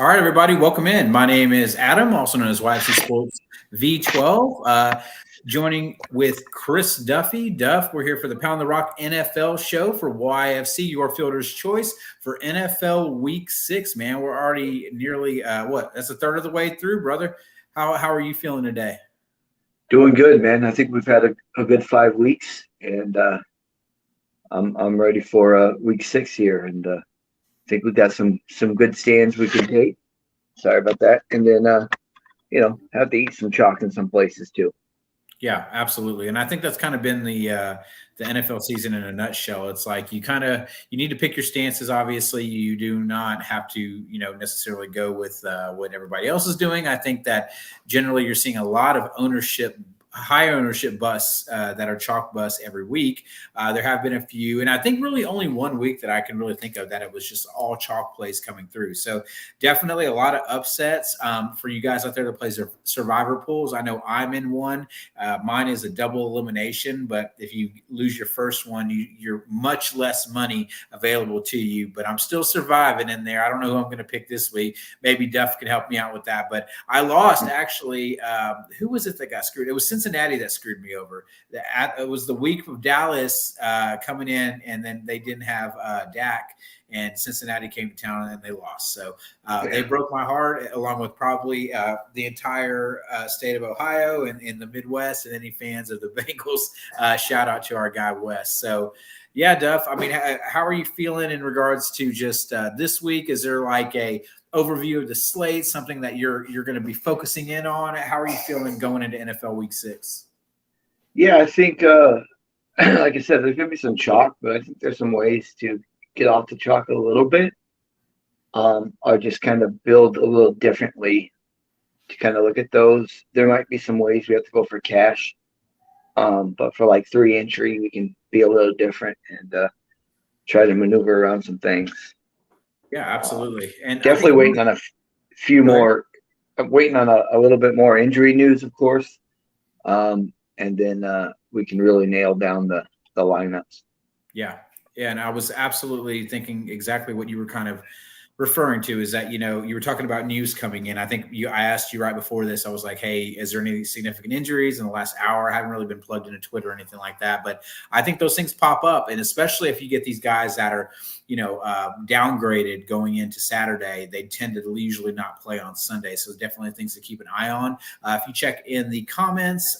All right, everybody, welcome in. My name is Adam, also known as YFC Sports V12. Joining with Chris Duffy. Duff, we're here for the Pound the Rock NFL show for YFC, your fielder's choice for NFL Week 6, man. We're already nearly, that's a third of the way through, brother. How are you feeling today? Doing good, man. I think we've had a good 5 weeks, and I'm ready for Week 6 here, and I think we've got some good stands we can take. Sorry about that. And then, have to eat some chalk in some places too. Yeah, absolutely. And I think that's kind of been the NFL season in a nutshell. It's like you need to pick your stances. Obviously, you do not have to, necessarily go with what everybody else is doing. I think that generally you're seeing a lot of high ownership busts that are chalk busts every week. There have been a few, and I think really only 1 week that I can really think of that it was just all chalk plays coming through. So definitely a lot of upsets for you guys out there that play survivor pools. I know I'm in one. Mine is a double elimination, but if you lose your first one, you're much less money available to you, but I'm still surviving in there. I don't know who I'm going to pick this week. Maybe Duff can help me out with that, but I lost actually. Who was it that got screwed? It was Cincinnati that screwed me over. It was the week of Dallas coming in, and then they didn't have Dak, and Cincinnati came to town and they lost. So they broke my heart, along with probably the entire state of Ohio and in the Midwest, and any fans of the Bengals. Shout out to our guy Wes. So yeah, Duff, I mean, how are you feeling in regards to just this week? Is there like a overview of the slate, something that you're going to be focusing in on? How are you feeling going into NFL Week 6? Yeah, I think, like I said, there's going to be some chalk, but I think there's some ways to get off the chalk a little bit, or just kind of build a little differently to kind of look at those. There might be some ways we have to go for cash, but for like 3 entry, we can be a little different and try to maneuver around some things. Yeah, absolutely. And definitely waiting on a few more. I'm waiting on a little bit more injury news, of course, and then we can really nail down the lineups. Yeah, and I was absolutely thinking exactly what you were kind of referring to, is that, you were talking about news coming in. I think I asked you right before this, I was like, hey, is there any significant injuries in the last hour? I haven't really been plugged into Twitter or anything like that, but I think those things pop up. And especially if you get these guys that are, downgraded going into Saturday, they tend to usually not play on Sunday. So definitely things to keep an eye on. If you check in the comments,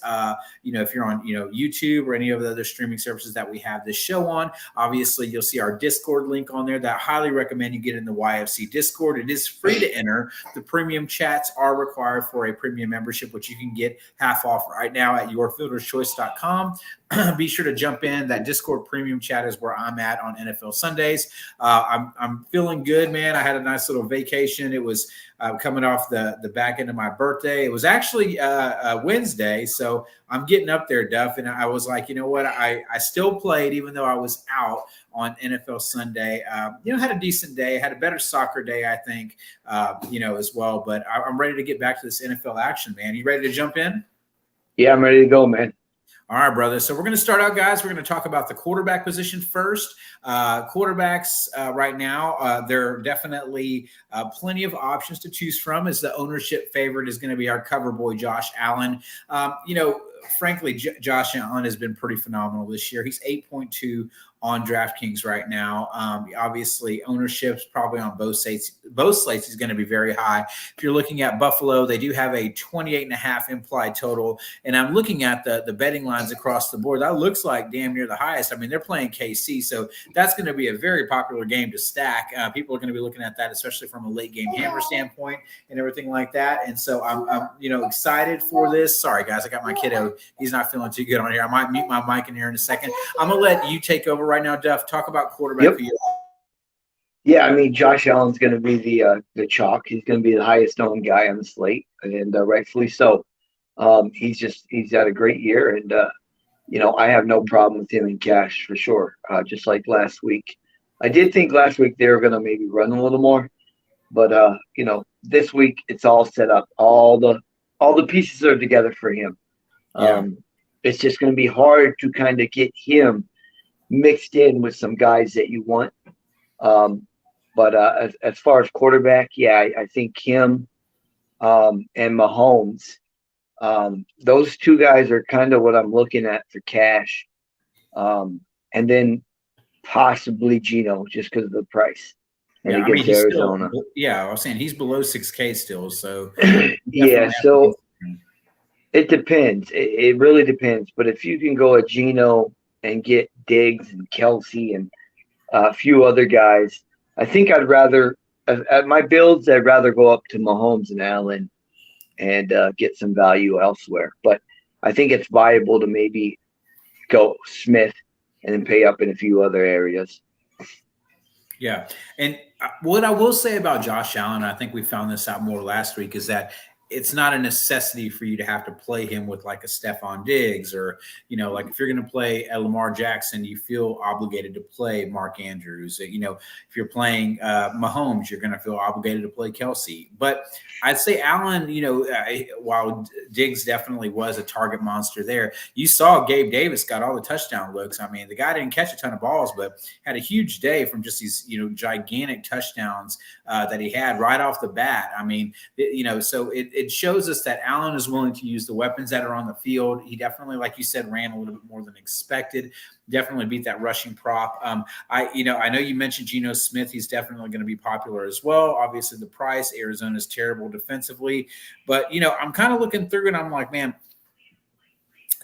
if you're on, YouTube or any of the other streaming services that we have this show on, obviously you'll see our Discord link on there. That I highly recommend you get in the YFC Discord. It is free to enter. The premium chats are required for a premium membership, which you can get half off right now at yourfielderschoice.com. Be sure to jump in. That Discord premium chat is where I'm at on NFL Sundays. I'm feeling good, man. I had a nice little vacation. It was coming off the back end of my birthday. It was actually Wednesday, so I'm getting up there, Duff. And I was like, you know what? I still played, even though I was out on NFL Sunday. Had a decent day. Had a better soccer day, I think, as well. But I'm ready to get back to this NFL action, man. You ready to jump in? Yeah, I'm ready to go, man. All right, brother. So we're going to start out, guys. We're going to talk about the quarterback position first. Quarterbacks right now, there are definitely plenty of options to choose from, as the ownership favorite is going to be our cover boy, Josh Allen. Frankly, Josh Allen has been pretty phenomenal this year. He's 8.2 on DraftKings right now. Obviously, ownership's probably on both slates. Both slates is going to be very high. If you're looking at Buffalo, they do have a 28.5 implied total. And I'm looking at the betting lines across the board. That looks like damn near the highest. I mean, they're playing KC, so that's going to be a very popular game to stack. People are going to be looking at that, especially from a late game hammer standpoint and everything like that. And so I'm excited for this. Sorry, guys, I got my kiddo. He's not feeling too good on here. I might mute my mic in here in a second. I'm going to let you take over right now, Duff. Talk about quarterback for you. Yeah, I mean, Josh Allen's going to be the chalk. He's going to be the highest owned guy on the slate, and rightfully so. He's had a great year, and I have no problem with him in cash for sure. Just like last week, I did think last week they were going to maybe run a little more, but this week it's all set up. All the pieces are together for him. Yeah. It's just going to be hard to kind of get him mixed in with some guys that you want. But as far as quarterback, yeah, I think him and Mahomes, those two guys are kind of what I'm looking at for cash. And then possibly Geno just because of the price. And Yeah, I mean against he's still. Arizona. Yeah, I was saying he's below 6K still, so Yeah, so it depends. It really depends. But if you can go at Geno and get Diggs and Kelsey and a few other guys, I think I'd rather at my builds. I'd rather go up to Mahomes and Allen and get some value elsewhere. But I think it's viable to maybe go Smith and then pay up in a few other areas. Yeah. And what I will say about Josh Allen, I think we found this out more last week, is that it's not a necessity for you to have to play him with like a Stephon Diggs or, like if you're going to play a Lamar Jackson, you feel obligated to play Mark Andrews. If you're playing Mahomes, you're going to feel obligated to play Kelsey. But I'd say Allen, while Diggs definitely was a target monster there, you saw Gabe Davis got all the touchdown looks. I mean, the guy didn't catch a ton of balls, but had a huge day from just these, gigantic touchdowns that he had right off the bat. I mean, so it shows us that Allen is willing to use the weapons that are on the field. He definitely, like you said, ran a little bit more than expected. Definitely beat that rushing prop. I know you mentioned Geno Smith. He's definitely going to be popular as well. Obviously, the price. Arizona is terrible defensively, but I'm kind of looking through and I'm like, man,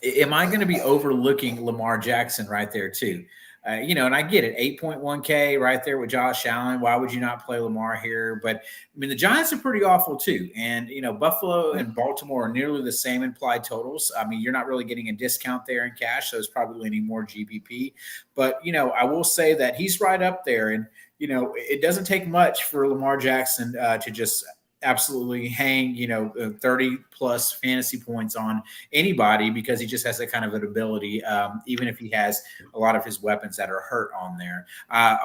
am I going to be overlooking Lamar Jackson right there too? And I get it, 8.1K right there with Josh Allen. Why would you not play Lamar here? But I mean, the Giants are pretty awful too. And, Buffalo and Baltimore are nearly the same implied totals. I mean, you're not really getting a discount there in cash, so it's probably leaning more GPP. But, I will say that he's right up there. And, it doesn't take much for Lamar Jackson to just absolutely hang, 30 plus fantasy points on anybody because he just has that kind of an ability, even if he has a lot of his weapons that are hurt on there.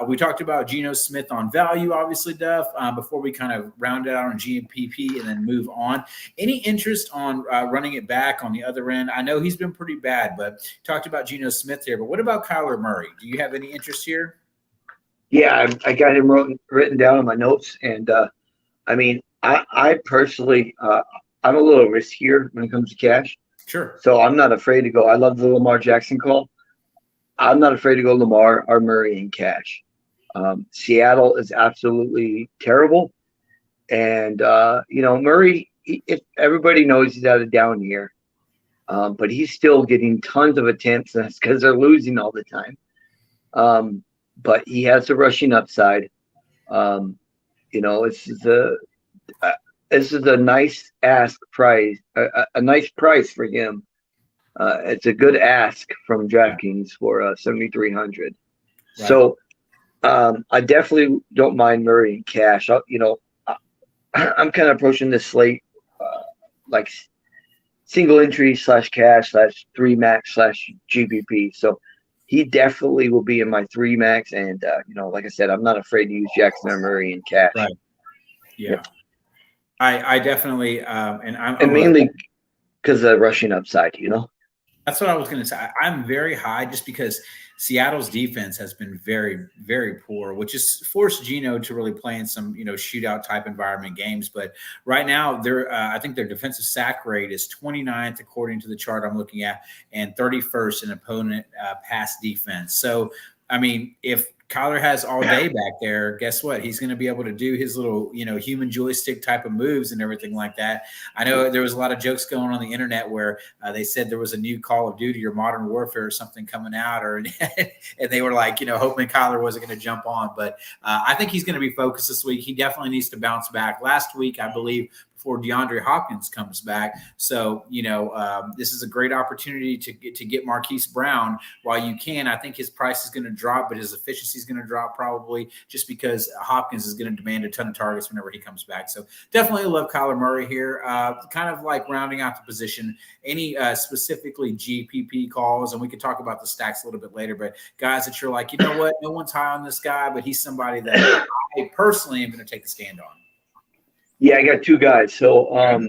We talked about Geno Smith on value, obviously, Duff, before we kind of round it out on GPP and then move on. Any interest on running it back on the other end? I know he's been pretty bad, but talked about Geno Smith here. But what about Kyler Murray? Do you have any interest here? Yeah, I got him written down in my notes. And, I mean, I personally, I'm a little riskier when it comes to cash. Sure. So I'm not afraid to go. I love the Lamar Jackson call. I'm not afraid to go Lamar or Murray in cash. Seattle is absolutely terrible. And, Murray, everybody knows he's had a down year. But he's still getting tons of attempts. That's because they're losing all the time. But he has a rushing upside. This is a nice ask price, a nice price for him. It's a good ask from DraftKings for 7,300. Right. So I definitely don't mind Murray in cash. I'm kind of approaching this slate like single entry /cash /3 max /GPP. So he definitely will be in my 3 max. And like I said, I'm not afraid to use Jackson or Murray in cash. Right. Yeah. Yep. I definitely and mainly because of the rushing upside, That's what I was going to say. I'm very high just because Seattle's defense has been very, very poor, which has forced Geno to really play in some, shootout type environment games. But right now, I think their defensive sack rate is 29th, according to the chart I'm looking at, and 31st in opponent pass defense. So, I mean, if Kyler has all day back there, guess what? He's going to be able to do his little, human joystick type of moves and everything like that. I know there was a lot of jokes going on the internet where they said there was a new Call of Duty or Modern Warfare or something coming out, and they were like, hoping Kyler wasn't going to jump on. But I think he's going to be focused this week. He definitely needs to bounce back. Last week, I believe, before DeAndre Hopkins comes back. So, this is a great opportunity to get Marquise Brown while you can. I think his price is going to drop, but his efficiency is going to drop probably just because Hopkins is going to demand a ton of targets whenever he comes back. So definitely love Kyler Murray here. Kind of like rounding out the position, any specifically GPP calls, and we could talk about the stacks a little bit later, but guys that you're like, you know what, no one's high on this guy, but he's somebody that I personally am going to take a stand on. Yeah, I got 2 guys. So,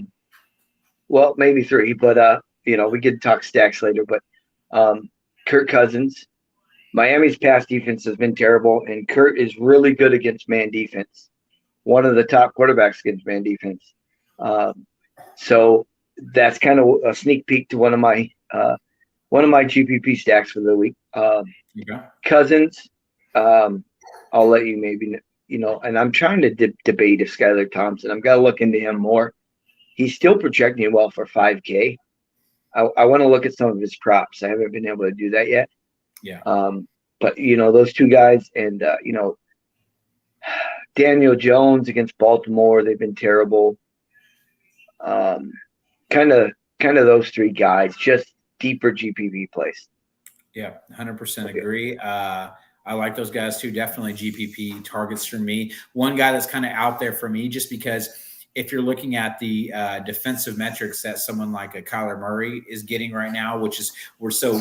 well, maybe 3, but we could talk stacks later. But Kirk Cousins, Miami's pass defense has been terrible, and Kurt is really good against man defense. One of the top quarterbacks against man defense. So that's kind of a sneak peek to one of my GPP stacks for the week. Cousins, I'll let you maybe and I'm trying to debate if Skylar Thompson. I've got to look into him more. He's still projecting well for 5K. I want to look at some of his props. I haven't been able to do that yet. Yeah. But those two guys and Daniel Jones against Baltimore, they've been terrible. Kind of those three guys, just deeper GPP plays. Yeah, 100% agree. I like those guys too. Definitely GPP targets for me. One guy that's kind of out there for me, just because if you're looking at the defensive metrics that someone like a Kyler Murray is getting right now, which is we're so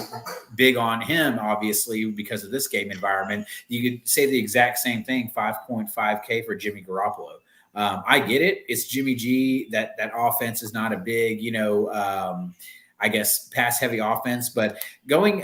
big on him, obviously, because of this game environment, you could say the exact same thing, 5.5K for Jimmy Garoppolo. I get it. It's Jimmy G. That offense is not a big, I guess, pass-heavy offense. But going,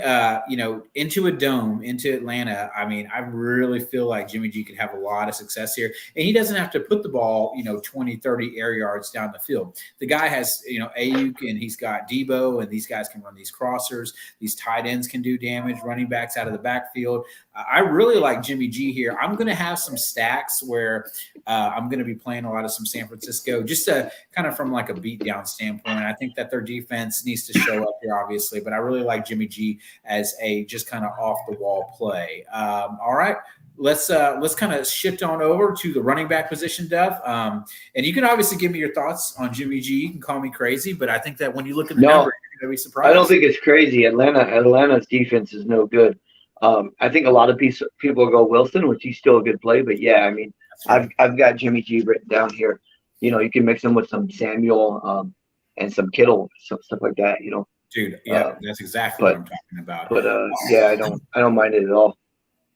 into a dome, into Atlanta, I mean, I really feel like Jimmy G could have a lot of success here. And he doesn't have to put the ball, 20, 30 air yards down the field. The guy has, Ayuk, and he's got Debo, and these guys can run these crossers. These tight ends can do damage, running backs out of the backfield. I really like Jimmy G here. I'm going to have some stacks where I'm going to be playing a lot of some San Francisco, just to kind of from like a beatdown standpoint. I think that their defense needs to show up here, obviously, but I really like Jimmy G as a just kind of off the wall play. All right. Let's kind of shift on over to the running back position, Duff. And you can obviously give me your thoughts on Jimmy G. You can call me crazy, but I think that when you look at the number, you're going to be surprised. I don't think it's crazy. Atlanta's defense is no good. I think a lot of people go Wilson, which he's still a good play, but yeah, I mean, right. I've got Jimmy G written down here. You can mix him with some Samuel and some Kittle, stuff like that. Dude, yeah, that's exactly what I'm talking about. But yeah, I don't mind it at all.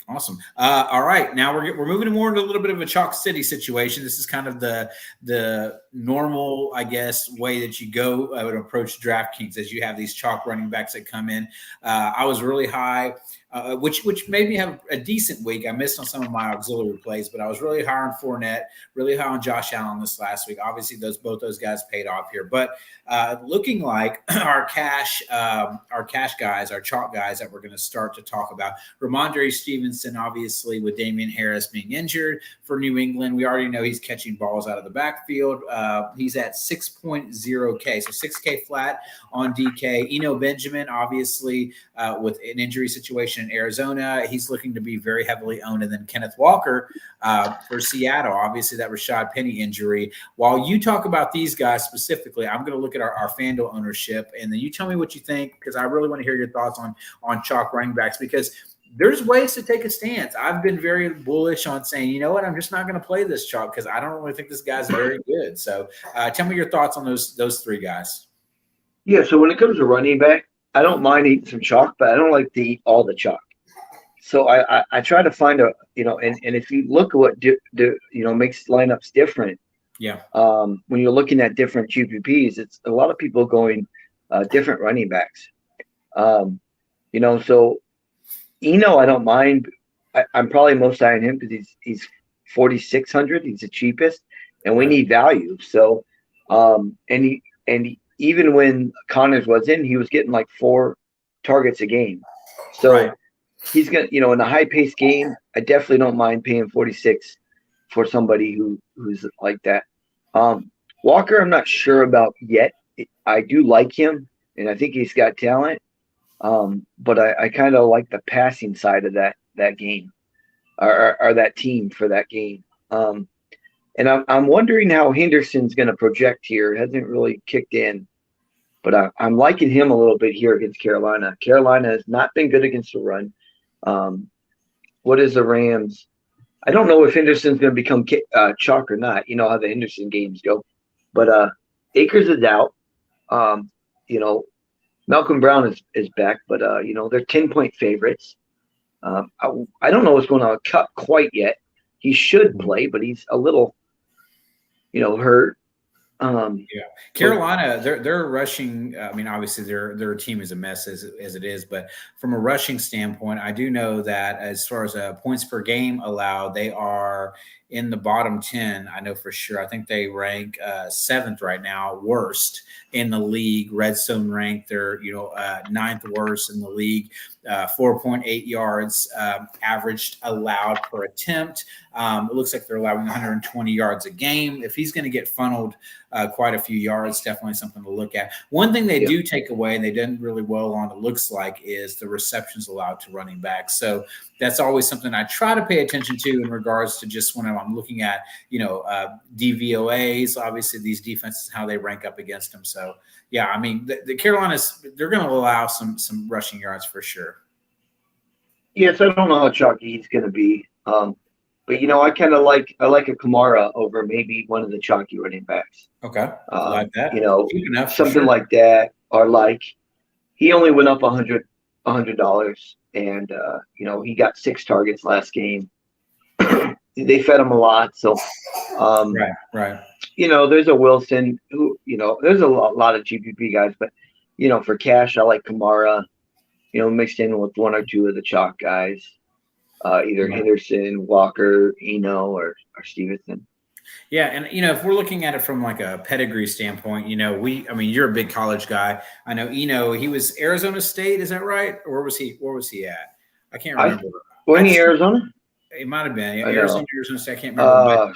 Awesome. All right, now we're moving more into a little bit of a Chalk City situation. This is kind of the normal, I guess, way that you go. I would approach DraftKings as you have these chalk running backs that come in. I was really high, which made me have a decent week. I missed on some of my auxiliary plays, but I was really high on Fournette, really high on Josh Allen this last week. Obviously, both those guys paid off here, but looking like our cash guys, our chalk guys that we're going to start to talk about. Ramondre Stevenson, obviously, with Damian Harris being injured for New England, we already know he's catching balls out of the backfield. He's at 6.0K, so 6K flat on DK. Eno Benjamin, obviously, with an injury situation in Arizona, he's looking to be very heavily owned. And then Kenneth Walker for Seattle, obviously that Rashad Penny injury. While you talk about these guys specifically, I'm going to look at our FanDuel ownership, and then you tell me what you think, because I really want to hear your thoughts on chalk running backs, because there's ways to take a stance. I've been very bullish on saying, you know what, I'm just not going to play this chalk because I don't really think this guy's very good. So tell me your thoughts on those three guys. Yeah, so when it comes to running back, I don't mind eating some chalk, but I don't like to eat all the chalk. So I try to find and if you look at what makes lineups different. Yeah. When you're looking at different GPPs, it's a lot of people going different running backs. So Eno, I don't mind. I'm probably most high on him because he's 4,600. He's the cheapest, and we need value. So, even when Connors was in, he was getting like 4 targets a game. So right. He's gonna, in a high-paced game, I definitely don't mind paying 46 for somebody who's like that. Walker, I'm not sure about yet. I do like him, and I think he's got talent. But I kind of like the passing side of that game, or that team for that game. And I'm wondering how Henderson's going to project here. It hasn't really kicked in, but I'm liking him a little bit here against Carolina. Carolina has not been good against the run. What is the Rams? I don't know if Henderson's going to become chalk or not. You know how the Henderson games go. But Akers is out. Malcolm Brown is back, but they're 10-point favorites. I don't know what's going on cut quite yet. He should play, but he's a little, hurt. Yeah, Carolina, they're rushing. I mean, obviously their team is a mess as it is, but from a rushing standpoint, I do know that as far as points per game allowed, they are in the bottom 10. I know for sure. I think they rank seventh right now, worst in the league. Redstone ranked they're ninth worst in the league. 4.8 yards averaged allowed per attempt. It looks like they're allowing 120 yards a game. If he's going to get funneled quite a few yards, definitely something to look at. One thing they do take away, and they done really well on, it looks like, is the receptions allowed to running backs. So that's always something I try to pay attention to in regards to just when I'm looking at, DVOAs, obviously these defenses, how they rank up against them. So, yeah, I mean, the Carolinas, they're going to allow some rushing yards for sure. Yes, I don't know how chalky he's going to be. But, I kind of like a Kamara over maybe one of the chalky running backs. Okay. I like that. Something like that. Or like he only went up $100, and, he got 6 targets last game. They fed him a lot. So, right. There's a Wilson who, there's a lot of GPP guys, but, for cash, I like Kamara, mixed in with one or two of the chalk guys. Either Henderson, Walker, or Stevenson. Yeah, and if we're looking at it from like a pedigree standpoint, you're a big college guy. I know he was Arizona State, is that right? Or where was he at? I can't remember. Wasn't he Arizona? It might have been Arizona State. I can't remember.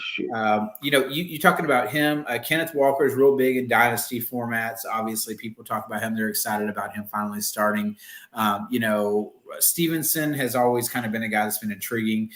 You talking about him. Kenneth Walker is real big in dynasty formats. Obviously, people talk about him. They're excited about him finally starting. Stevenson has always kind of been a guy that's been intriguing,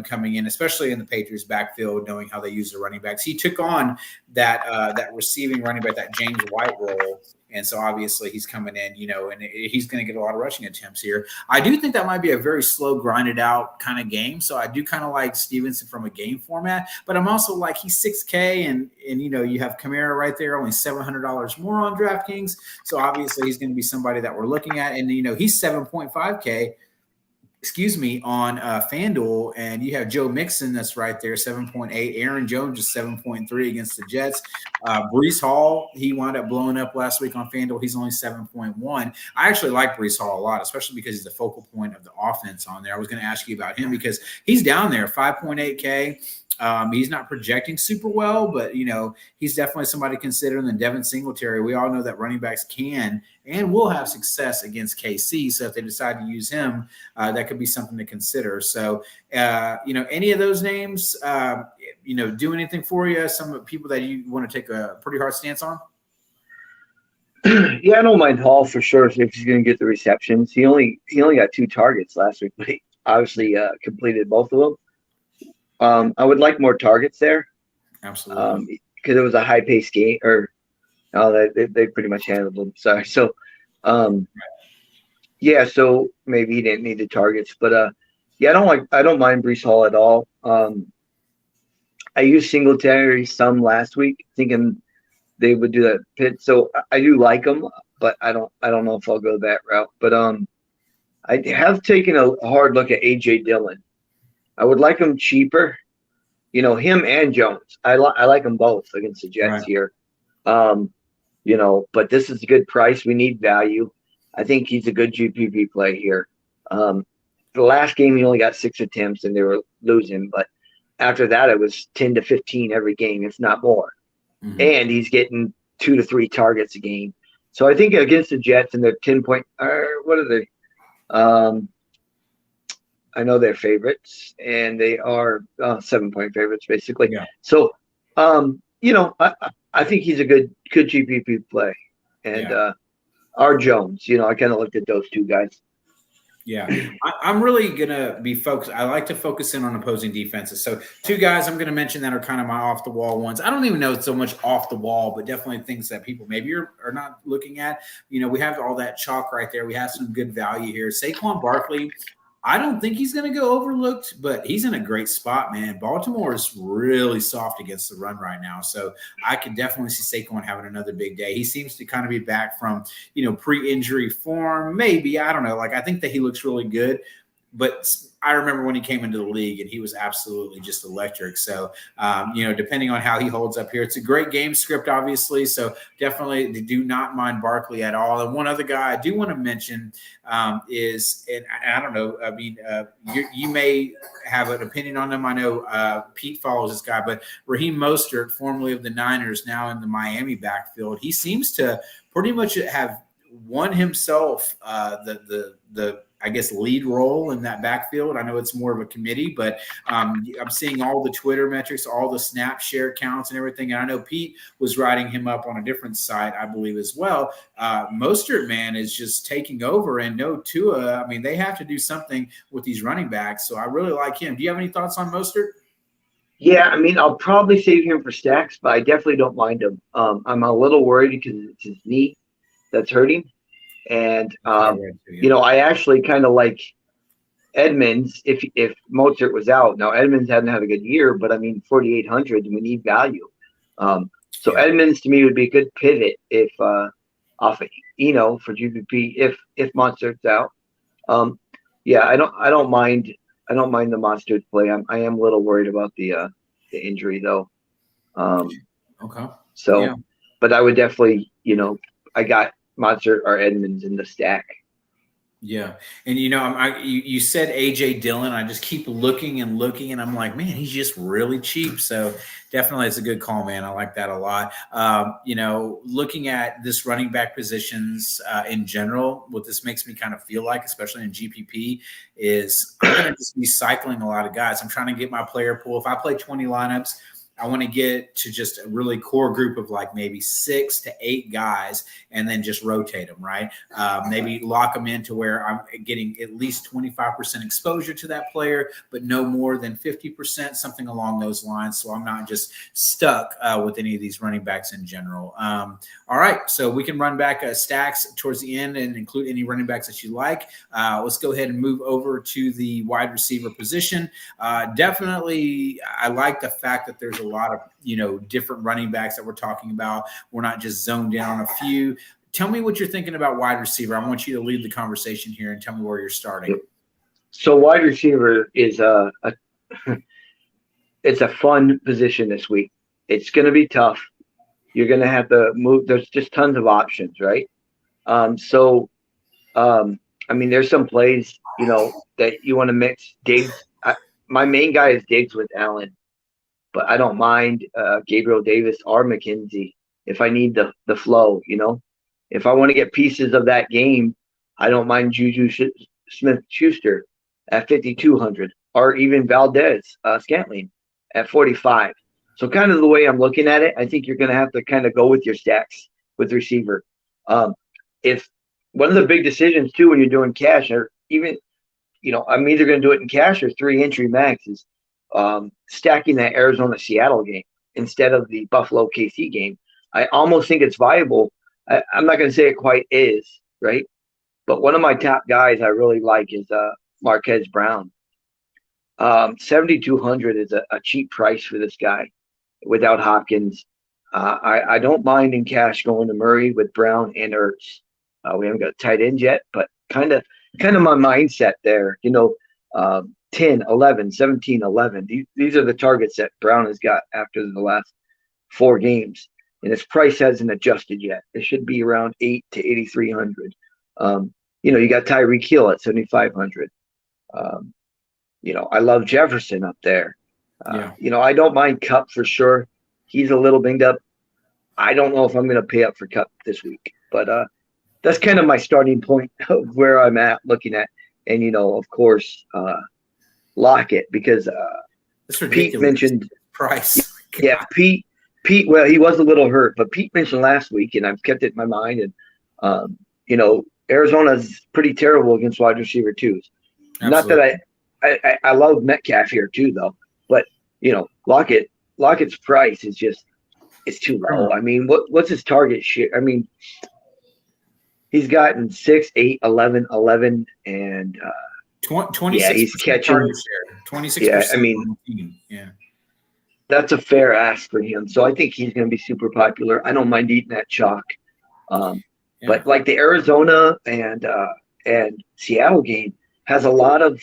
coming in, especially in the Patriots backfield, knowing how they use their running backs. He took on that receiving running back, that James White role. And so obviously he's coming in, and he's going to get a lot of rushing attempts here. I do think that might be a very slow, grinded out kind of game. So I do kind of like Stevenson from a game format, but I'm also like, he's 6K and you have Kamara right there, only $700 more on DraftKings. So obviously he's going to be somebody that we're looking at. And, he's 7.5K. On FanDuel, and you have Joe Mixon that's right there, 7.8. Aaron Jones is 7.3 against the Jets. Breece Hall, he wound up blowing up last week on FanDuel. He's only 7.1. I actually like Breece Hall a lot, especially because he's the focal point of the offense on there. I was going to ask you about him because he's down there, 5.8K. He's not projecting super well, but, he's definitely somebody to consider. And then Devin Singletary, we all know that running backs can and will have success against KC. So if they decide to use him, that could be something to consider. So, any of those names, do anything for you? Some people that you want to take a pretty hard stance on? Yeah, I don't mind Hall for sure if he's going to get the receptions. He only got 2 targets last week, but he obviously completed both of them. I would like more targets there. Absolutely. Because it was a high-paced game, they pretty much handled them. Sorry. So, so maybe he didn't need the targets, but I don't mind Breece Hall at all. I used Singletary some last week, thinking they would do that pit. So I do like them, but I don't know if I'll go that route. But I have taken a hard look at AJ Dillon. I would like him cheaper, him and Jones. I like them both against the Jets here. But this is a good price. We need value. I think he's a good GPP play here. The last game, he only got 6 attempts and they were losing. But after that, it was 10 to 15 every game, if not more. Mm-hmm. And he's getting 2 to 3 targets a game. So I think against the Jets and their 10-point, what are they? I know they're favorites, and they are 7-point favorites, basically. Yeah. So, I think he's a good GPP play. And R. Jones, I kind of looked at those 2 guys. Yeah, I'm really going to be focused. I like to focus in on opposing defenses. So 2 guys I'm going to mention that are kind of my off-the-wall ones. I don't even know so much off-the-wall, but definitely things that people maybe are not looking at. We have all that chalk right there. We have some good value here. Saquon Barkley, I don't think he's going to go overlooked, but he's in a great spot, man. Baltimore is really soft against the run right now. So I could definitely see Saquon having another big day. He seems to kind of be back from, pre-injury form. Maybe, I don't know. I think that he looks really good. but I remember when he came into the league and he was absolutely just electric. So, depending on how he holds up here, it's a great game script, obviously. So definitely do not mind Barkley at all. And one other guy I do want to mention is, and I don't know, I mean, you may have an opinion on him. I know Pete follows this guy, but Raheem Mostert, formerly of the Niners, now in the Miami backfield, he seems to pretty much have won himself the I guess lead role in that backfield. I know it's more of a committee, but I'm seeing all the Twitter metrics, all the snap share counts and everything. And I know Pete was writing him up on a different site, I believe, as well. Mostert, man, is just taking over, and no Tua. I mean, they have to do something with these running backs. So I really like him. Do you have any thoughts on Mostert? Yeah, I mean, I'll probably save him for stacks, but I definitely don't mind him. I'm a little worried because it's his knee that's hurting. And, I actually kind of like Edmonds if Mozart was out. Now, Edmonds hadn't had a good year, but I mean, 4,800, we need value. So Edmonds to me would be a good pivot if off of Eno for GPP if Mostert's out. I don't mind the Mostert play. I am a little worried about the injury though. Okay. So, but I would definitely, I got Mostert or Edmonds in the stack. Yeah. And, you said A.J. Dillon. I just keep looking and looking, and I'm like, man, he's just really cheap. So definitely it's a good call, man. I like that a lot. Looking at this running back positions in general, what this makes me kind of feel like, especially in GPP, is I'm going to just be cycling a lot of guys. I'm trying to get my player pool. If I play 20 lineups, I want to get to just a really core group of like maybe 6 to 8 guys and then just rotate them, right? Maybe lock them into where I'm getting at least 25% exposure to that player, but no more than 50%, something along those lines. So I'm not just stuck with any of these running backs in general. All right, so we can run back stacks towards the end and include any running backs that you like. Let's go ahead and move over to the wide receiver position. Definitely, I like the fact that there's a lot of different running backs that we're talking about. We're not just zoned in on a few. Tell me what you're thinking about wide receiver. I want you to lead the conversation here and tell me where you're starting. So wide receiver is it's a fun position this week. It's going to be tough. You're going to have to move. There's just tons of options, right? There's some plays that you want to mix. Diggs. My main guy is Diggs with Allen. But I don't mind Gabriel Davis or McKenzie if I need the flow, If I want to get pieces of that game, I don't mind Juju Smith-Schuster at 5,200 or even Valdez Scantling at 45. So kind of the way I'm looking at it, I think you're going to have to kind of go with your stacks with receiver. If one of the big decisions too when you're doing cash, or even, I'm either going to do it in cash or 3 entry maxes. Stacking that Arizona-Seattle game instead of the Buffalo-KC game. I almost think it's viable. I'm not going to say it quite is, right? But one of my top guys I really like is Marquez Brown. 7,200 is a cheap price for this guy without Hopkins. I don't mind in cash going to Murray with Brown and Ertz. We haven't got tight end yet, but kind of my mindset there, 10, 11, 17, 11. These are the targets that Brown has got after the last 4 games. And his price hasn't adjusted yet. It should be around 8 to 8,300. You got Tyreek Hill at 7,500. I love Jefferson up there. I don't mind Kupp for sure. He's a little banged up. I don't know if I'm going to pay up for Kupp this week. But that's kind of my starting point of where I'm at looking at. And, of course, Lockett, because Pete mentioned price. Yeah, Pete. Well, he was a little hurt, but Pete mentioned last week, and I've kept it in my mind. And Arizona's pretty terrible against wide receiver twos. Absolutely. Not that I love Metcalf here too, though. But Lockett's price is just it's too low. I mean, what's his target share? I mean, he's gotten 6, 8, 11, 11, and 26%. Yeah, he's catching 26%. Yeah, I mean, that's a fair ask for him. So I think he's going to be super popular. I don't mind eating that chalk. But like the Arizona and Seattle game has a lot of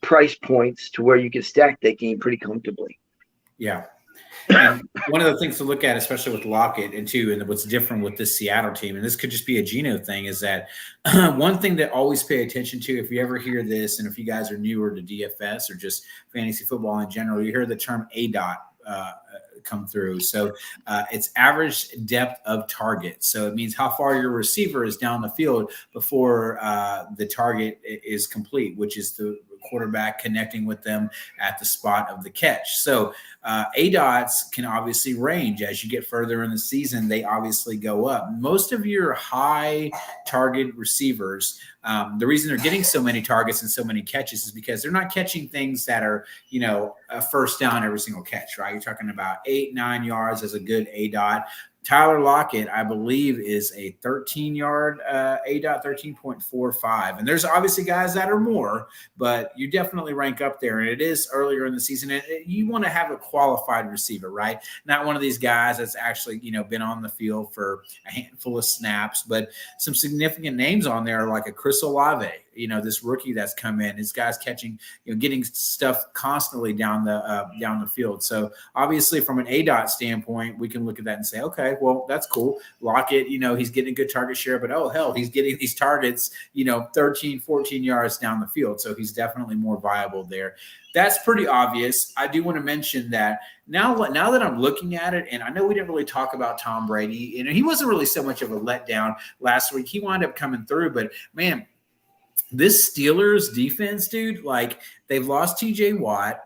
price points to where you can stack that game pretty comfortably. Yeah. And one of the things to look at, especially with Lockett and what's different with this Seattle team, and this could just be a Geno thing, is that one thing to always pay attention to, if you ever hear this, and if you guys are newer to DFS or just fantasy football in general, you hear the term ADOT come through. So it's average depth of target. So it means how far your receiver is down the field before the target is complete, which is the quarterback connecting with them at the spot of the catch. So ADOTs can obviously range as you get further in the season. They obviously go up. Most of your high target receivers, the reason they're getting so many targets and so many catches is because they're not catching things that are, a first down every single catch, right? You're talking about 8-9 yards as a good ADOT. Tyler Lockett, I believe, is a 13-yard ADOT, 13.45. And there's obviously guys that are more, but you definitely rank up there. And it is earlier in the season. And you want to have a qualified receiver, right? Not one of these guys that's actually, been on the field for a handful of snaps, but some significant names on there like a Chris Olave, this rookie that's come in. This guy's catching, getting stuff constantly down the field. So obviously from an ADOT standpoint, we can look at that and say, okay, well, that's cool. Lockett, he's getting a good target share, but oh, hell, he's getting these targets, 13, 14 yards down the field. So he's definitely more viable there. That's pretty obvious. I do want to mention that now that I'm looking at it, and I know we didn't really talk about Tom Brady, he wasn't really so much of a letdown last week. He wound up coming through, but man, this Steelers defense, dude, like they've lost TJ Watt.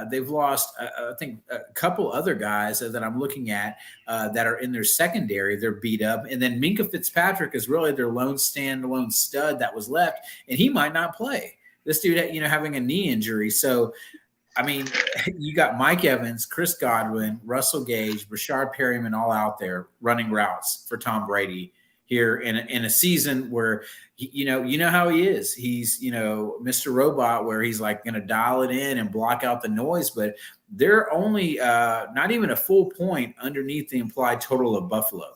They've lost, I think, a couple other guys that I'm looking at that are in their secondary. They're beat up. And then Minkah Fitzpatrick is really their lone standalone stud that was left, and he might not play. This dude, having a knee injury. So, I mean, you got Mike Evans, Chris Godwin, Russell Gage, Rashard Perryman all out there running routes for Tom Brady here in a season where you know how he is. He's Mr. Robot, where he's like going to dial it in and block out the noise, but they're only not even a full point underneath the implied total of Buffalo.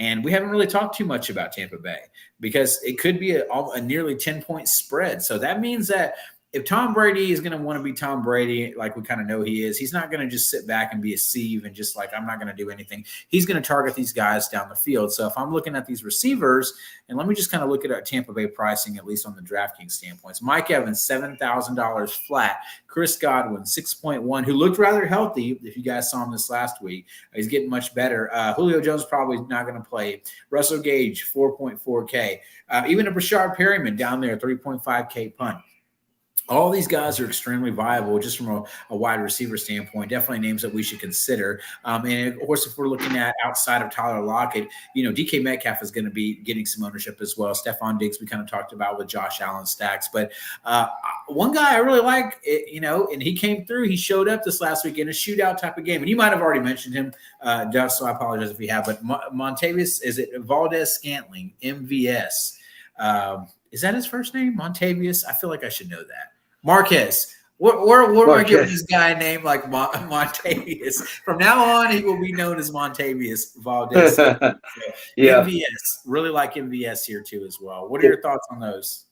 And we haven't really talked too much about Tampa Bay because it could be a nearly 10-point spread. So that means that if Tom Brady is going to want to be Tom Brady, like we kind of know he is, he's not going to just sit back and be a sieve and just like, I'm not going to do anything. He's going to target these guys down the field. So if I'm looking at these receivers, and let me just kind of look at our Tampa Bay pricing, at least on the DraftKings standpoints. Mike Evans, $7,000 flat. Chris Godwin, 6.1, who looked rather healthy. If you guys saw him this last week, he's getting much better. Julio Jones probably not going to play. Russell Gage, 4.4K. Even a Rashard Perryman down there, 3.5K punt. All these guys are extremely viable just from a wide receiver standpoint, definitely names that we should consider. And, of course, if we're looking at outside of Tyler Lockett, DK Metcalf is going to be getting some ownership as well. Stephon Diggs we kind of talked about with Josh Allen stacks. But one guy I really like, and he came through. He showed up this last week in a shootout type of game. And you might have already mentioned him, Duff, so I apologize if you have. But Montavious, is it Valdez-Scantling, MVS? Is that his first name, Montavious? I feel like I should know that. Marquez. What do I give this guy a name like Montavious? From now on, he will be known as Montavious Valdez. Yeah. MVS. Really like MVS here too as well. What are your thoughts on those?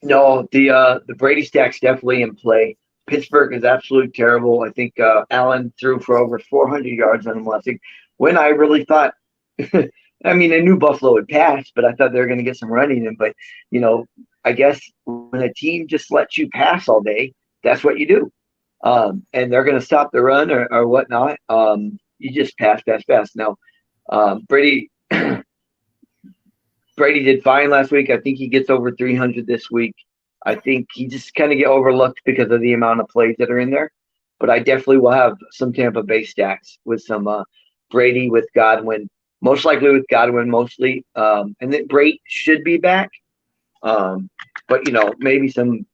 No, the Brady stack's definitely in play. Pittsburgh is absolutely terrible. I think Allen threw for over 400 yards on him last week. When I really thought I knew Buffalo would pass, but I thought they were going to get some running in. But, I guess when a team just lets you pass all day, that's what you do. And they're going to stop the run or whatnot. You just pass. Now, Brady did fine last week. I think he gets over 300 this week. I think he just kind of get overlooked because of the amount of plays that are in there. But I definitely will have some Tampa Bay stacks with some Brady with Godwin. Most likely with Godwin mostly. And then Brate should be back. But maybe some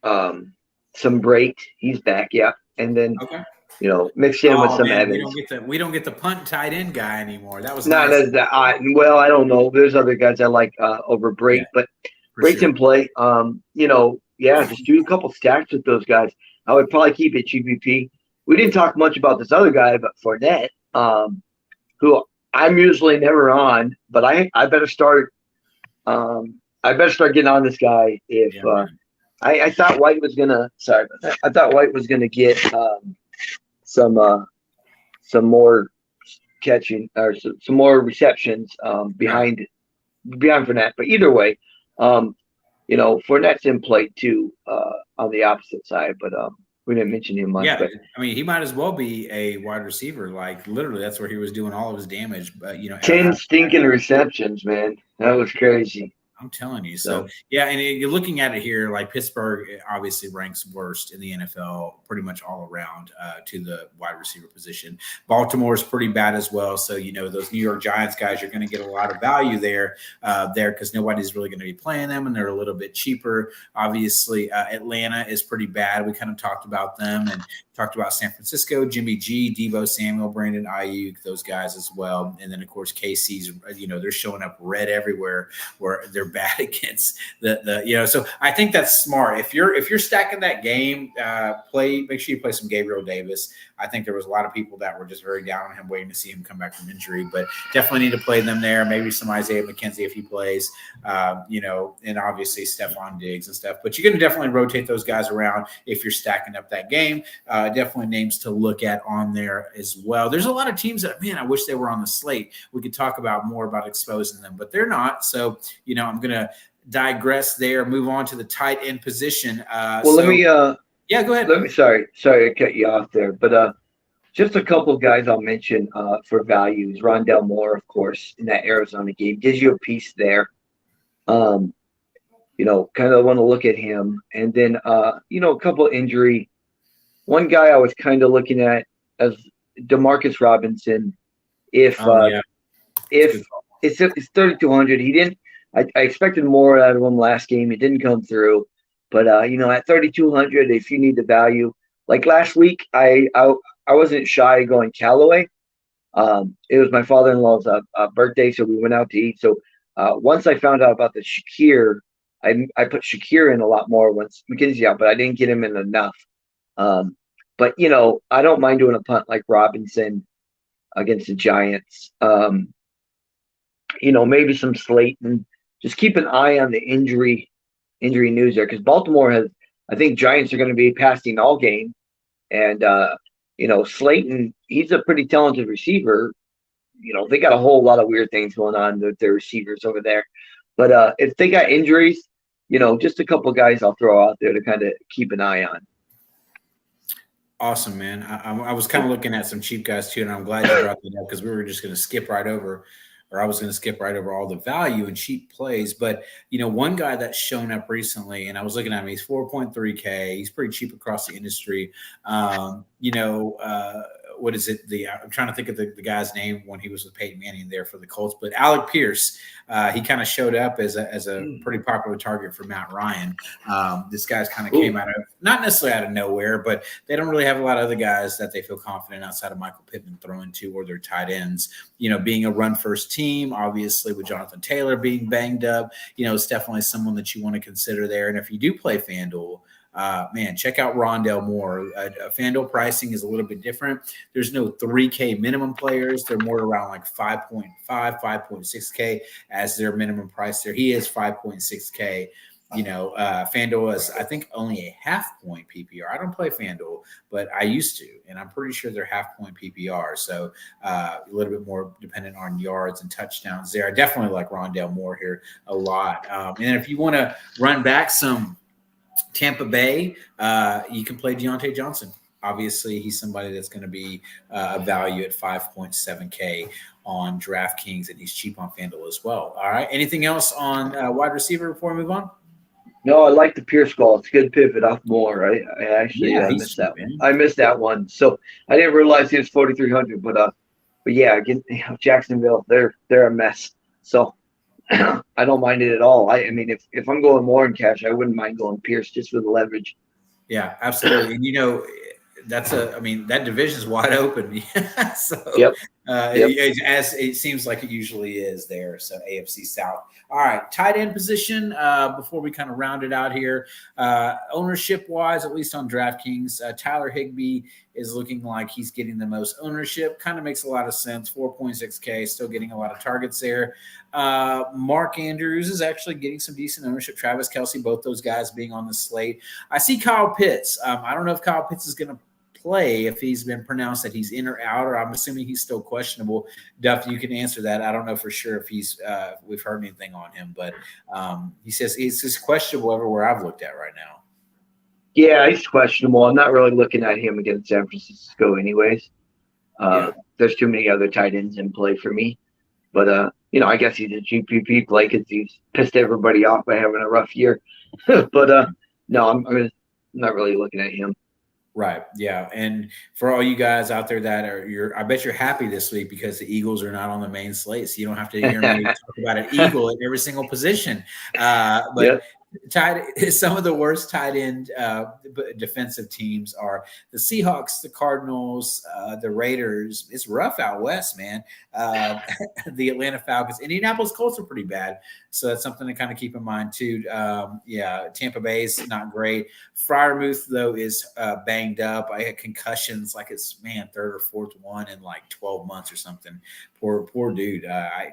Brate. He's back, yeah. And then mixed in with some Evans. We don't get the punt tight end guy anymore. That was nice. I don't know. There's other guys I like over Brate, but Brate's in play. Just do a couple stacks with those guys. I would probably keep it GPP. We didn't talk much about this other guy, but Fournette, who I'm usually never on, but I better start I better start getting on this guy. If I thought White was gonna, I thought White was gonna get some more catching or some more receptions behind Fournette. But either way, Fournette's in play too on the opposite side. But we didn't mention him much. Yeah, but, I mean, he might as well be a wide receiver. Like literally, that's where he was doing all of his damage. But 10 stinking receptions, man. That was crazy. I'm telling you. So, yeah, and you're looking at it here, like Pittsburgh obviously ranks worst in the NFL pretty much all around to the wide receiver position. Baltimore is pretty bad as well. So, those New York Giants guys, you're going to get a lot of value there because nobody's really going to be playing them, and they're a little bit cheaper. Obviously, Atlanta is pretty bad. We kind of talked about them and talked about San Francisco, Jimmy G, Deebo Samuel, Brandon Ayuk, those guys as well. And then, of course, KC's, they're showing up red everywhere where they're bad against so I think that's smart. If you're stacking that game, make sure you play some Gabriel Davis. I think there was a lot of people that were just very down on him, waiting to see him come back from injury, but definitely need to play them there. Maybe some Isaiah McKenzie if he plays, and obviously Stephon Diggs and stuff. But you're going to definitely rotate those guys around if you're stacking up that game. Definitely names to look at on there as well. There's a lot of teams that, man, I wish they were on the slate. We could talk about more about exposing them, but they're not. So, I'm going to digress there, move on to the tight end position. Let me yeah, go ahead. Sorry to cut you off there, but just a couple of guys I'll mention for values. Rondelle Moore, of course, in that Arizona game gives you a piece there. Kind of want to look at him, and then a couple injury. One guy I was kind of looking at as Demarcus Robinson. If it's 3,200, he didn't. I expected more out of him last game. It didn't come through. But, at 3,200, if you need the value, like last week, I wasn't shy going Callaway. It was my father-in-law's birthday, so we went out to eat. So once I found out about the Shakir, I put Shakir in a lot more once McKenzie out, but I didn't get him in enough. But, I don't mind doing a punt like Robinson against the Giants. Maybe some Slayton. Just keep an eye on the injury news there, because Baltimore I think Giants are going to be passing all game, and Slayton, he's a pretty talented receiver. They got a whole lot of weird things going on with their receivers over there, but if they got injuries, just a couple guys I'll throw out there to kind of keep an eye on. Awesome, man. I was kind of looking at some cheap guys too, and I'm glad you brought that up because we were just going to skip right over. Or I was going to skip right over all the value and cheap plays. But, one guy that's shown up recently, and I was looking at him, he's 4.3K. He's pretty cheap across the industry. What is it? I'm trying to think of the guy's name when he was with Peyton Manning there for the Colts. But Alec Pierce, he kind of showed up as a pretty popular target for Matt Ryan. This guy's kind of came out of, not necessarily out of nowhere, but they don't really have a lot of other guys that they feel confident outside of Michael Pittman throwing to, or their tight ends. Being a run-first team, obviously with Jonathan Taylor being banged up, it's definitely someone that you want to consider there. And if you do play FanDuel, check out Rondelle Moore. FanDuel pricing is a little bit different. There's no 3K minimum players. They're more around like 5.5, 5.6K as their minimum price there. He is 5.6K. FanDuel is, I think, only a half-point PPR. I don't play FanDuel, but I used to, and I'm pretty sure they're half-point PPR. So a little bit more dependent on yards and touchdowns there. I definitely like Rondelle Moore here a lot. And if you want to run back some Tampa Bay, you can play Deontay Johnson. Obviously, he's somebody that's going to be a value at 5.7K on DraftKings, and he's cheap on FanDuel as well. All right. Anything else on wide receiver before we move on? No, I like the Pierce call. It's a good pivot off Moore. I actually missed that one. I missed that one. So I didn't realize he was 4,300. But yeah, again, Jacksonville, they're a mess. So I don't mind it at all. I mean, if I'm going more in cash, I wouldn't mind going Pierce just for the leverage. Yeah, absolutely. And that division's wide open. So yep. Yep. as it seems like it usually is there. So AFC South. All right, tight end position. Before we kind of round it out here, ownership wise, at least on DraftKings, Tyler Higbee is looking like he's getting the most ownership. Kind of makes a lot of sense. 4.6K, still getting a lot of targets there. Mark Andrews is actually getting some decent ownership. Travis Kelce, both those guys being on the slate. I see Kyle Pitts. I don't know if Kyle Pitts is going to play, if he's been pronounced that he's in or out, or I'm assuming he's still questionable. Duff, you can answer that. I don't know for sure if he's we've heard anything on him, but he says it's just questionable everywhere I've looked at right now. Yeah, he's questionable. I'm not really looking at him against San Francisco anyways. There's too many other tight ends in play for me. But, I guess he's a GPP play because he's pissed everybody off by having a rough year. But, no, I'm not really looking at him. Right. Yeah. And for all you guys out there that I bet you're happy this week because the Eagles are not on the main slate. So you don't have to hear me talk about an Eagle at every single position. But some of the worst tight end defensive teams are the Seahawks, the Cardinals, the Raiders. It's rough out west, man. The Atlanta Falcons, Indianapolis Colts are pretty bad. So that's something to kind of keep in mind too. Tampa Bay is not great. Freiermuth, though, is banged up. I had concussions like it's, third or fourth one in like 12 months or something. Poor dude.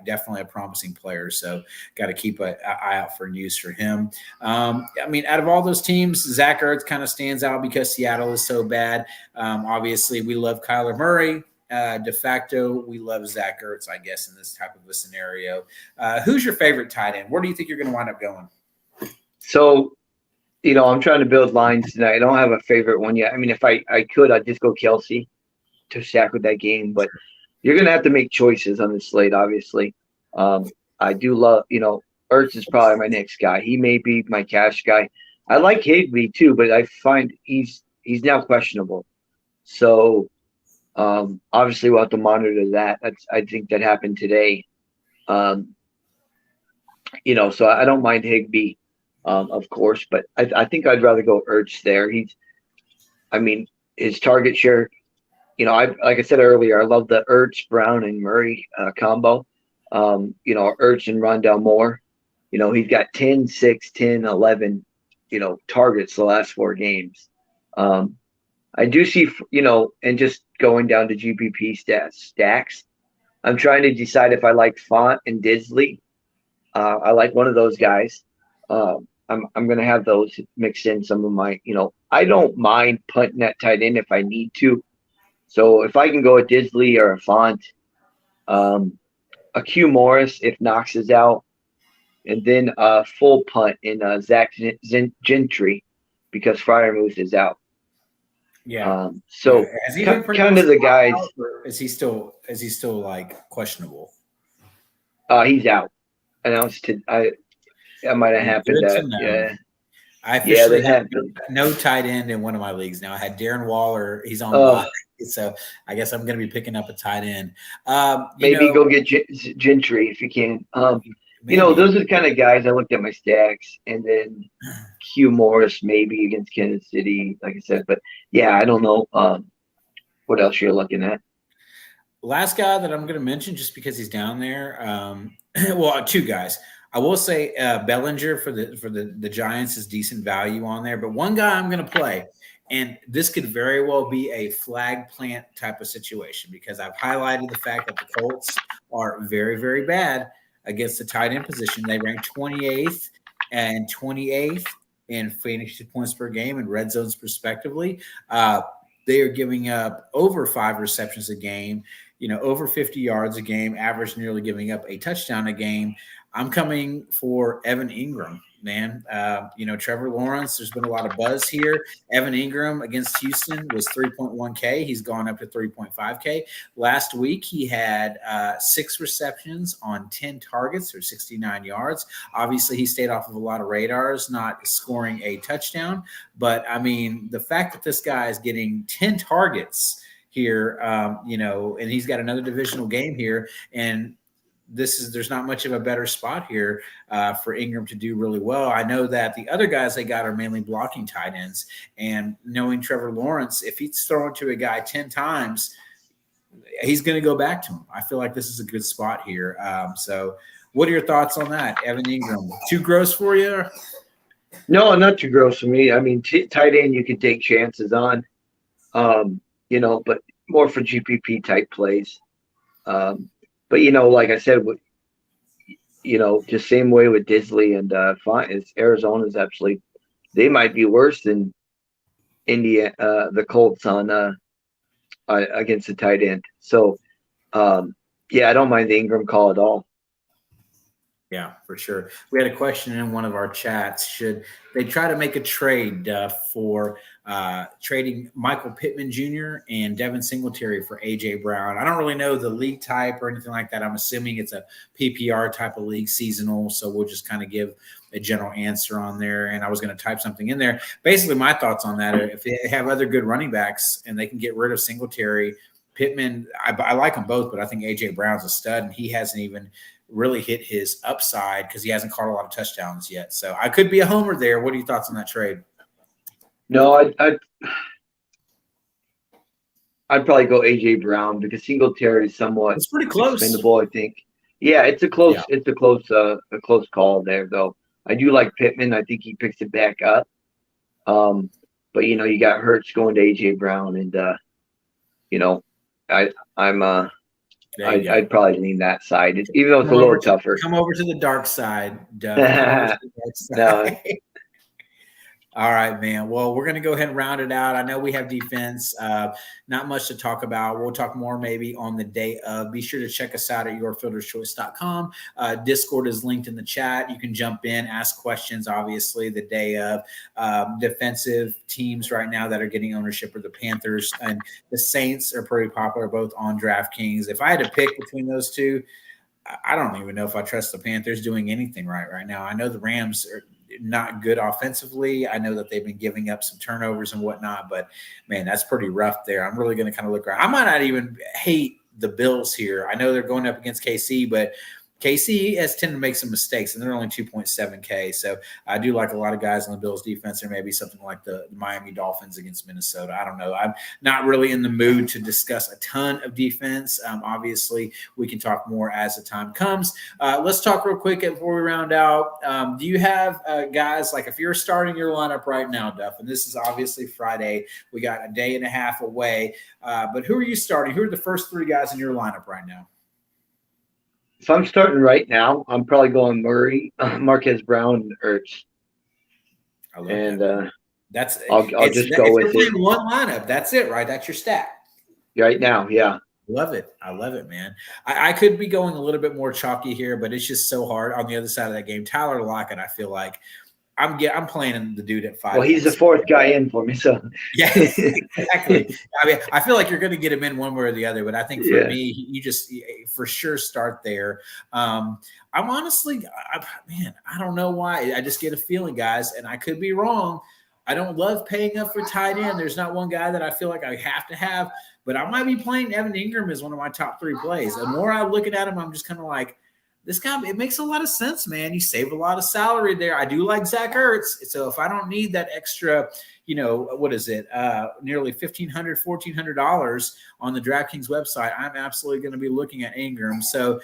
Definitely a promising player. So got to keep an eye out for news for him. Out of all those teams, Zach Ertz kind of stands out because Seattle is so bad. Obviously, we love Kyler Murray. De facto, we love Zach Ertz, I guess, in this type of a scenario. Who's your favorite tight end? Where do you think you're going to wind up going? So, I'm trying to build lines tonight. I don't have a favorite one yet. If I could, I'd just go Kelce to stack with that game. But you're going to have to make choices on the slate, obviously. I do love, Ertz is probably my next guy. He may be my cash guy. I like Higbee too, but I find he's now questionable. So obviously we'll have to monitor that. I think that happened today. So I don't mind Higbee, of course, but I think I'd rather go Ertz there. His target share, like I said earlier, I love the Ertz, Brown, and Murray combo. Ertz and Rondelle Moore. He's got 10, 6, 10, 11, targets the last 4 games. I do see, and just going down to GPP stacks, I'm trying to decide if I like Font and Disley. I like one of those guys. I'm going to have those mixed in some of my, I don't mind punting that tight end if I need to. So if I can go a Disley or a Font, a Q Morris if Knox is out, and then a full punt in Zach Gentry because Freiermuth is out. Yeah. Has he been kind of the guys. Is he still like questionable? He's out. Announced I might have happened. I officially had no tight end in one of my leagues. Now I had Darren Waller. He's on bye, so I guess I'm going to be picking up a tight end. Maybe go get Gentry if you can. Those are the kind of guys I looked at my stacks, and then Q Morris maybe against Kansas City, like I said. But I don't know what else you're looking at. Last guy that I'm going to mention, just because he's down there. Well, 2 guys. I will say Bellinger for the Giants is decent value on there, but one guy I'm going to play, and this could very well be a flag plant type of situation because I've highlighted the fact that the Colts are very, very bad against the tight end position. They rank 28th and 28th in fantasy points per game and red zones respectively. They are giving up over 5 receptions a game, over 50 yards a game, average nearly giving up a touchdown a game. I'm coming for Evan Ingram, man. Trevor Lawrence, there's been a lot of buzz here. Evan Ingram against Houston was 3.1K. He's gone up to 3.5K. Last week, he had 6 receptions on 10 targets or 69 yards. Obviously, he stayed off of a lot of radars, not scoring a touchdown. But, the fact that this guy is getting 10 targets here, and he's got another divisional game here, and there's not much of a better spot here for Ingram to do really well. I know that the other guys they got are mainly blocking tight ends, and knowing Trevor Lawrence, if he's thrown to a guy 10 times, he's going to go back to him. I feel like this is a good spot here. So what are your thoughts on that, Evan Ingram? Too gross for you? No, not too gross for me. I mean, tight end you can take chances on, but more for GPP type plays. But like I said, just same way with Disley and Arizona's actually, they might be worse than the Colts on against the tight end. So, I don't mind the Ingram call at all. Yeah, for sure. We had a question in one of our chats. Should they try to make a trade for trading Michael Pittman Jr. and Devin Singletary for A.J. Brown? I don't really know the league type or anything like that. I'm assuming it's a PPR type of league, seasonal. So we'll just kind of give a general answer on there. And I was going to type something in there. Basically, my thoughts on that are if they have other good running backs and they can get rid of Singletary, Pittman, I like them both, but I think A.J. Brown's a stud, and he hasn't even really hit his upside because he hasn't caught a lot of touchdowns yet. So I could be a homer there. What are your thoughts on that trade? No, I'd probably go A.J. Brown because Singletary is somewhat it's pretty close. Expendable, I think. Yeah, it's a close call there though. I do like Pittman. I think he picks it back up. But you got Hurts going to A.J. Brown, and I'd probably lean that side, even though it's a little tougher. Come over to the dark side, Doug. No. All right, man. Well, we're going to go ahead and round it out. I know we have defense. Not much to talk about. We'll talk more maybe on the day of. Be sure to check us out at yourfielderschoice.com. Discord is linked in the chat. You can jump in, ask questions, obviously, the day of. Defensive teams right now that are getting ownership are the Panthers and the Saints are pretty popular, both on DraftKings. If I had to pick between those two, I don't even know if I trust the Panthers doing anything right now. I know the Rams are not good offensively. I know that they've been giving up some turnovers and whatnot, but man, that's pretty rough there. I'm really going to kind of look around. I might not even hate the Bills here. I know they're going up against KC, but KC has tended to make some mistakes, and they're only 2.7K. So I do like a lot of guys on the Bills defense, or maybe something like the Miami Dolphins against Minnesota. I don't know. I'm not really in the mood to discuss a ton of defense. Obviously, we can talk more as the time comes. Let's talk real quick before we round out. Do you have guys, like if you're starting your lineup right now, Duff, and this is obviously Friday, we got a day and a half away, but who are you starting? Who are the first three guys in your lineup right now? If I'm starting right now, I'm probably going Murray, Marquez Brown, and Ertz. I love that. That's I'll just go with it. One lineup. That's it, right? That's your stat. Right now, yeah. Love it. I love it, man. I could be going a little bit more chalky here, but it's just so hard on the other side of that game. Tyler Lockett, I feel like I'm playing the dude at 5. Well, he's the fourth guy in for me, so yeah, exactly. I mean, I feel like you're going to get him in one way or the other, but I think for me, you just for sure start there. I'm honestly, I don't know why. I just get a feeling, guys, and I could be wrong. I don't love paying up for tight end. There's not one guy that I feel like I have to have, but I might be playing Evan Ingram as one of my top 3 plays. The more I'm looking at him, I'm just kind of like, this guy, it makes a lot of sense, man. You save a lot of salary there. I do like Zach Ertz. So if I don't need that extra, what is it, nearly $1,500, $1,400 on the DraftKings website, I'm absolutely going to be looking at Ingram. So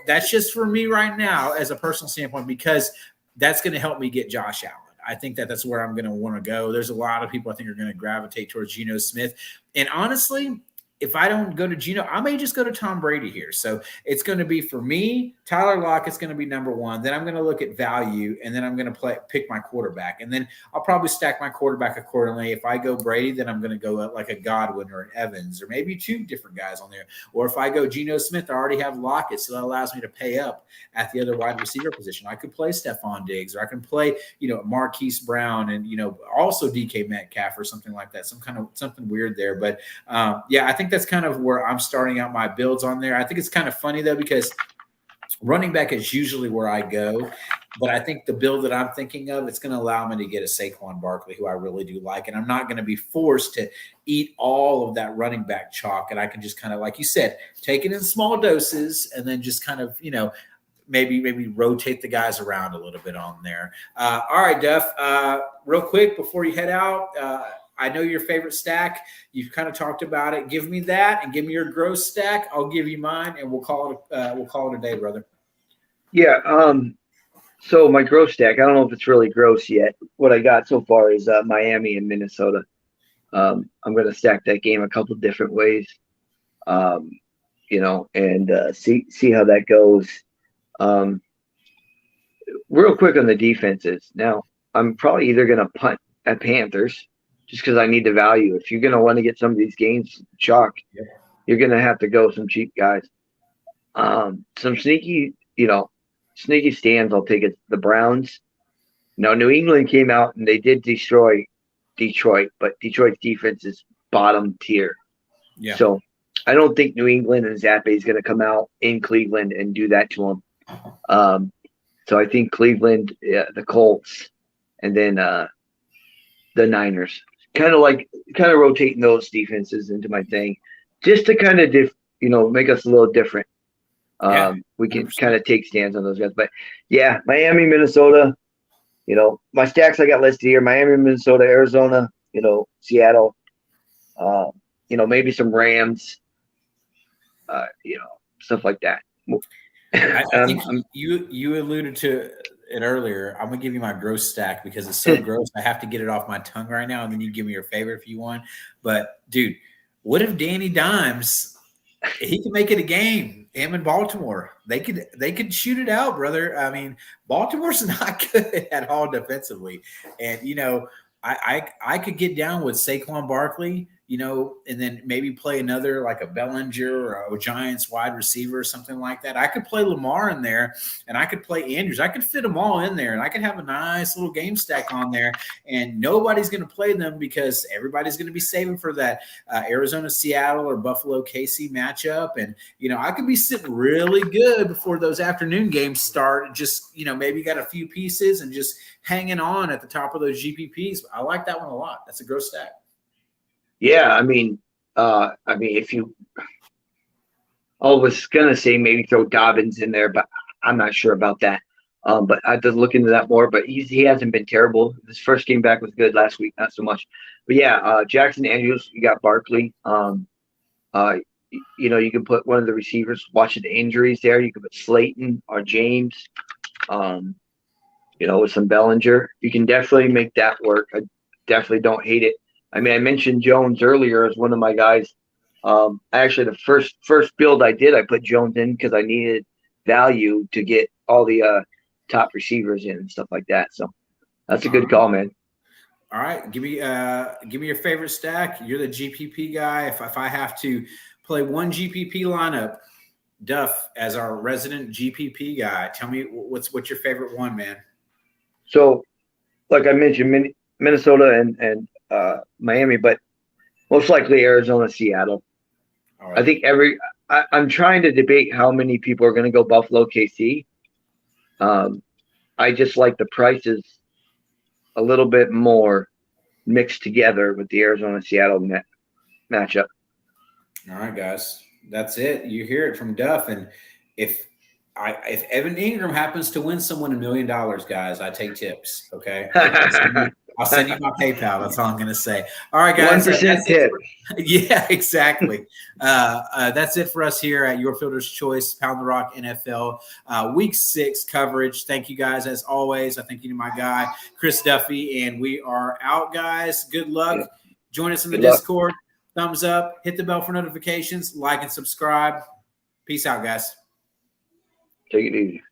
that's just for me right now as a personal standpoint, because that's going to help me get Josh Allen. I think that's where I'm going to want to go. There's a lot of people I think are going to gravitate towards Geno Smith. And honestly, if I don't go to Geno, I may just go to Tom Brady here. So it's going to be, for me, Tyler Lockett's going to be number 1. Then I'm going to look at value, and then I'm going to pick my quarterback. And then I'll probably stack my quarterback accordingly. If I go Brady, then I'm going to go like a Godwin or an Evans, or maybe 2 different guys on there. Or if I go Geno Smith, I already have Lockett, so that allows me to pay up at the other wide receiver position. I could play Stephon Diggs, or I can play, Marquise Brown, and, also DK Metcalf or something like that, something weird there. But I think that's kind of where I'm starting out my builds on there. I think it's kind of funny though, because running back is usually where I go, but I think the build that I'm thinking of, it's going to allow me to get a Saquon Barkley, who I really do like, and I'm not going to be forced to eat all of that running back chalk, and I can just kind of, like you said, take it in small doses, and then just kind of, maybe rotate the guys around a little bit on there. All right, Duff, real quick before you head out, I know your favorite stack. You've kind of talked about it. Give me that and give me your gross stack. I'll give you mine, and we'll call it a day, brother. Yeah. So my gross stack, I don't know if it's really gross yet. What I got so far is Miami and Minnesota. I'm going to stack that game a couple different ways, and see how that goes. Real quick on the defenses. Now, I'm probably either going to punt at Panthers just because I need the value. If you're going to want to get some of these games chalk, you're going to have to go some cheap guys. Some sneaky stands, I'll take it. The Browns. Now, New England came out and they did destroy Detroit, but Detroit's defense is bottom tier. Yeah. So I don't think New England and Zappe is going to come out in Cleveland and do that to them. So I think Cleveland, the Colts, and then the Niners. Kind of rotating those defenses into my thing, just to kind of make us a little different. We can kind of take stands on those guys. But yeah, Miami, Minnesota. My stacks I got listed here: Miami, Minnesota, Arizona. Seattle. Maybe some Rams. Stuff like that. I think you alluded to it earlier. I'm gonna give you my gross stack because it's so gross. I have to get it off my tongue right now, and then you give me your favorite if you want. But dude, what if Danny Dimes? He can make it a game. Him in Baltimore, they could shoot it out, brother. I mean, Baltimore's not good at all defensively, and I could get down with Saquon Barkley, and then maybe play another like a Bellinger or a Giants wide receiver or something like that. I could play Lamar in there, and I could play Andrews. I could fit them all in there, and I could have a nice little game stack on there, and nobody's going to play them because everybody's going to be saving for that Arizona-Seattle or Buffalo-KC matchup. And, I could be sitting really good before those afternoon games start. Just, maybe got a few pieces and just hanging on at the top of those GPPs. I like that one a lot. That's a gross stack. Yeah, I mean, if you, I was gonna say maybe throw Dobbins in there, but I'm not sure about that. But I did look into that more. But he hasn't been terrible. His first game back was good. Last week, not so much. But yeah, Jackson Andrews, you got Barkley. You can put one of the receivers. Watching the injuries there, you can put Slayton or James. With some Bellinger, you can definitely make that work. I definitely don't hate it. I mean, I mentioned Jones earlier as one of my guys. Actually, the first build I did, I put Jones in because I needed value to get all the top receivers in and stuff like that. So that's a good call, man. All right, give me your favorite stack. You're the GPP guy. If I have to play one GPP lineup, Duff as our resident GPP guy, tell me what's your favorite one, man. So, like I mentioned, Minnesota and Miami, but most likely Arizona, Seattle. All right. I think I'm trying to debate how many people are going to go Buffalo, KC. I just like the prices a little bit more mixed together with the Arizona, Seattle matchup. All right, guys, that's it. You hear it from Duff, and if Evan Ingram happens to win someone $1 million, guys, I take tips. Okay, I'll send you my PayPal. That's all I'm going to say. All right, guys. 1% tip. Yeah, exactly. That's it for us here at Your Fielder's Choice, Pound the Rock NFL Week 6 coverage. Thank you, guys, as always. I thank you to my guy, Chris Duffy, and we are out, guys. Good luck. Yeah. Join us in the Discord. Thumbs up. Hit the bell for notifications. Like and subscribe. Peace out, guys. Take it easy.